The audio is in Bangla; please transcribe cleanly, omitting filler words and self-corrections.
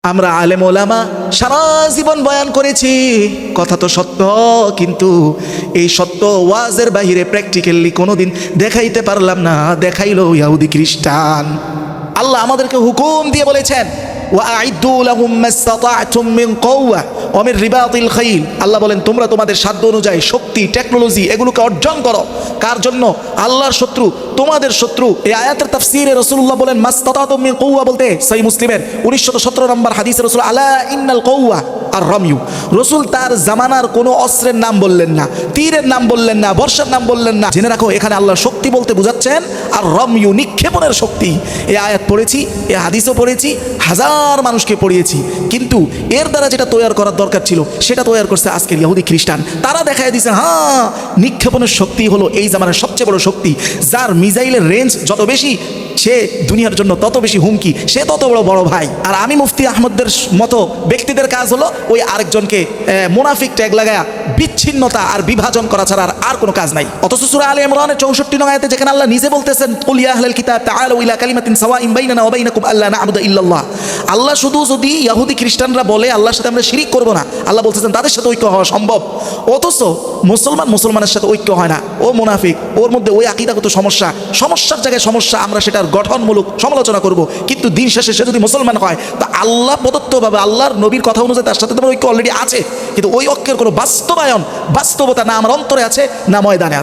আমরা আলেম ওলামা সারা জীবন বয়ান করেছি, কথা তো সত্য, কিন্তু এই সত্য ওয়াজের বাহিরে প্র্যাকটিক্যালি কোনোদিন দেখাইতে পারলাম না। দেখাইলো ইহুদি খ্রিস্টান। আল্লাহ আমাদেরকে হুকুম দিয়ে বলেছেন, ওয়াআইদ্দু লাহুম মাসতাতা'তুম মিন কুওয়া ওয়া মিন রিবাতিল খাইল। আল্লাহ বলেন তোমরা তোমাদের সাধ্য অনুযায়ী শক্তি, টেকনোলজি এগুলোকে অর্জন করো। কার জন্য? আল্লাহর শত্রু, তোমাদের শত্রু। এই আয়াতের তাফসীরে রাসূলুল্লাহ বলেন মাসতাতা'তুম মিন কুওয়া বলতে সহিহ মুসলিমের 1917 নম্বর হাদিসে রাসূল আলা ইন্নাল কুওয়া আর রমিউ। রসুল তার জামানার কোনো অস্ত্রের নাম বললেন না, তীরের নাম বললেন না, বর্ষার নাম বললেন না। জেনে রাখো এখানে আল্লাহর শক্তি বলতে বুঝাচ্ছেন আর রমিউ, নিক্ষেপণের শক্তি। এই আয়াত পড়েছি, এই হাদিসও পড়েছি, হাজার মানুষকে পড়িয়েছি, কিন্তু এর দ্বারা যেটা তৈরি করার দরকার ছিল সেটা তৈরি করছে আজকের ইহুদি খ্রিস্টান। তারা দেখায় দিয়েছে হ্যাঁ নিক্ষেপণের শক্তি হলো এই জামানার সবচেয়ে বড় শক্তি। যার মিসাইলের রেঞ্জ যত বেশি সে দুনিয়ার জন্য তত বেশি হুমকি, সে তত বড় বড় ভাই। আর আমি মুফতি আহমদদের মতো ব্যক্তিদের কাজ হলো ওই আরেকজনকে মুনাফিক ট্যাগ লাগায়া বিচ্ছিন্নতা আর বিভাজন করা ছাড়া আর কোনো কাজ নাই। অথচ সূরা আলে ইমরানের 64 নং আয়াতে যেখানে আল্লাহ নিজে বলতেছেন কুল ইয়া আহলাল কিতাব তাআলু ইলা কালিমাতিন সাওয়াইন বাইনানা ওয়া বাইনাকুম আল্লা না'বুদা ইল্লাল্লাহ। আল্লাহ শুধু যদি ইহুদি খ্রিস্টানরা বলে আল্লাহর সাথে আমরা শিরিক করব না, আল্লাহ বলতেছেন তাদের সাথে ঐক্য হওয়া সম্ভব। অথচ মুসলমানের সাথে ঐক্য হয় না, ও মুনাফিক, ওর মধ্যে ওই আকীদাগত সমস্যার জায়গায় সমস্যা, আমরা সেটার গঠনমূলক সমালোচনা করব, কিন্তু দিন শেষে সে যদি মুসলমান হয় তা আল্লাহ প্রদত্তভাবে আল্লাহর নবীর কথা অনুযায়ী তার সাথে তোমার ঐক্য অলরেডি আছে, কিন্তু ওই ঐক্যের কোনো বাস্তবতা না আমার অন্তরে আছে না ময়দানে আছে।